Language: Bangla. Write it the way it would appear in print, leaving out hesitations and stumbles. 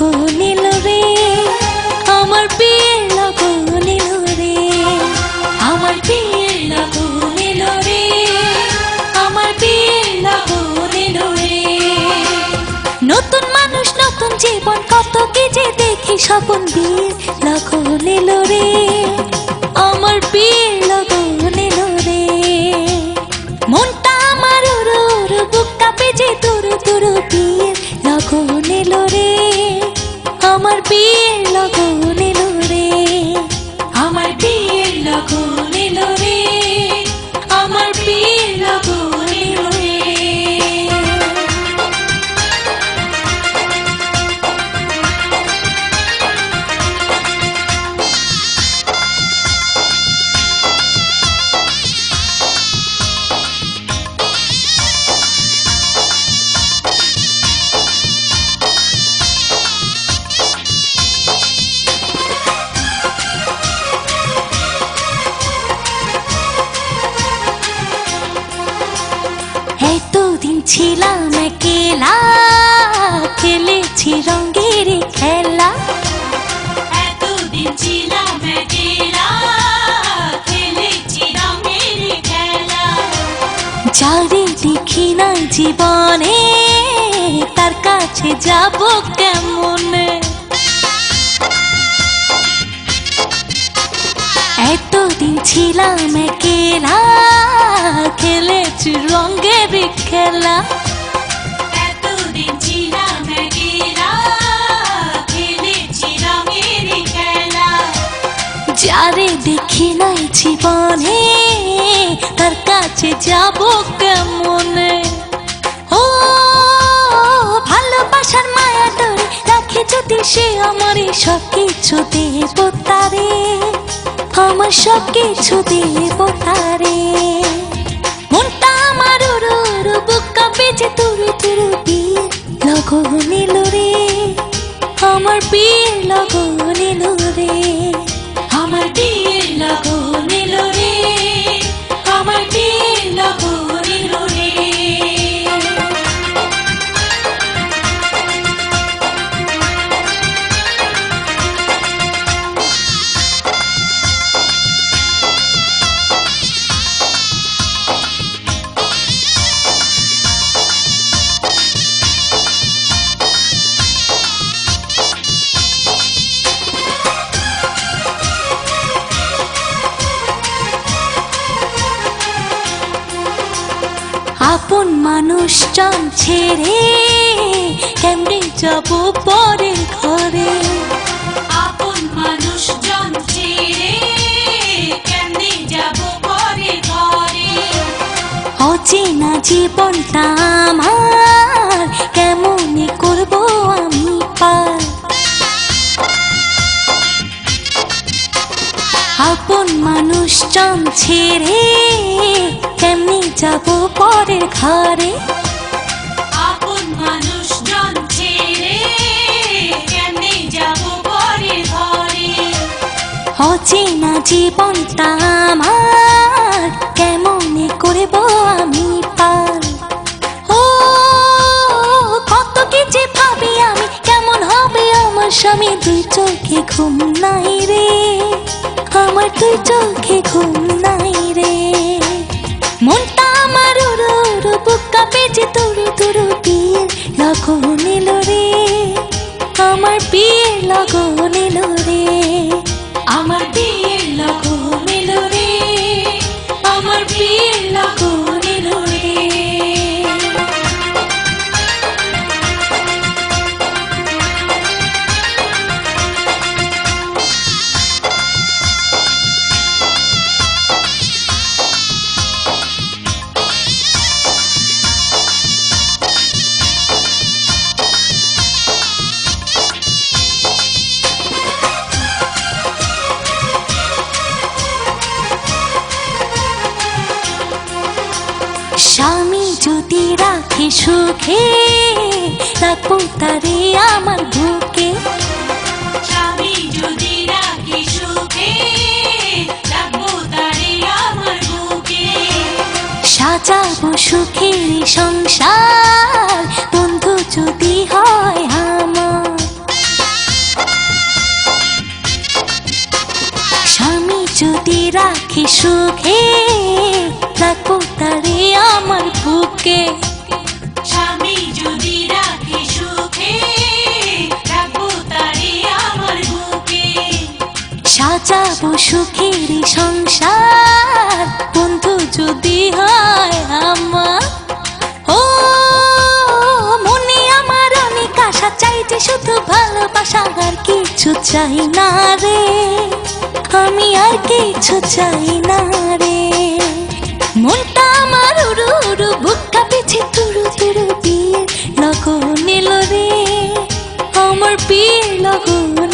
লগন এলো রে, আমার বিয়ের লগন এলো রে, আমার বিয়ের লগন এলো রে, আমার বিয়ের লগন এলো রে। নতুন মানুষ নতুন জীবন কত কি যে দেখি স্বপন, বিয়ের লগন এলো রে, আমার বিয়ের লগন এলো রে। মনটা আমার উড়ু উড়ু, বুক কাঁপে যে তুরু তুরু, বিয়ের লগন এলো রে, আমার বিয়ের লগন এলো রে, আমার বিয়ের লগন এলো রে, আমার বিয়ের লগন এলো রে। এতদিন ছিলাম একলা, খেলেছি রঙের খেলা, এতদিন ছিলাম একলা, খেলেছি রঙের খেলা। যারে দেখি না জীবনে, তার কাছে যাব কেমনে? এতদিন ছিলাম একলা, খেলেছি রঙের খেলা, এতদিন ছিলাম একলা, খেলেছি রঙের খেলা। যারে দেখি নাই জীবনে, তার কাছে যাব কেমনে? ও ভালোবাসার মায়া ধরে রাখে যদি সে, আমার সব কিছু দেব তারে, আমার সব কিছু দেব তারে। মনটা আমার উড়ু উড়ু, বুক কাঁপে যে তুরু তুরু, বিয়ের লগন এলো রে, আমার বিয়ের লগন এলো রে, আমার বিয়ের লগন এলো রে, আমার বিয়ের লগন এলো রে। আপন মানুষজন ছেড়ে কেমনে যাব পরের ঘরে, আপন মানুষজন ছেড়ে কেমনে যাব পরের ঘরে। অচেনা জীবনটা আমার কেমনে করব আমি পার, আপন মানুষজন ছেড়ে কেমনে যাব পরের ঘরে, আপন মানুষজন ছেড়ে কেমনে যাব পরের ঘরে। অচেনা জীবনটা আমার কেমনে করব আমি পার। ও কত কি যে ভাবি আমি, কেমন হবে আমার স্বামী, দুই চোখে ঘুম নাই রে, আমার দুই চোখে ঘুম নাই রে। মনটা আমার উড়ু উড়ু, বুক কাঁপে যে তুরু তুরু, বিয়ের লগন এলো রে, আমার বিয়ের লগন এলো রে, আমার বিয়ের লগন এলো রে, আমার বিয়ের লগন এলো রে। স্বামী যদি রাখে সুখে, রাখবো তারে আমার বুকে, স্বামী যদি রাখে সুখে, রাখবো তারে আমার বুকে। সাজাবো সুখের সংসার, বন্ধু যদি হয় আমার, রাখি সুখে, রাখবো তারে আমার বুকে। স্বামী যদি রাখে সুখে, রাখবো তারে আমার বুকে। সাজাবো সুখের সংসার, বন্ধু যদি হয় আমার। ও মনে আমার অনেক আশা, চাই যে শুধু ভালোবাসা, আর কিছু চাই না রে, আমি আর কিছু চাই না রে। মনটা আমার উড়ু উড়ু, বুকটা পিছে তুরু তুরু, বিয়ের লগন এলো রে, আমার বিয়ের লগন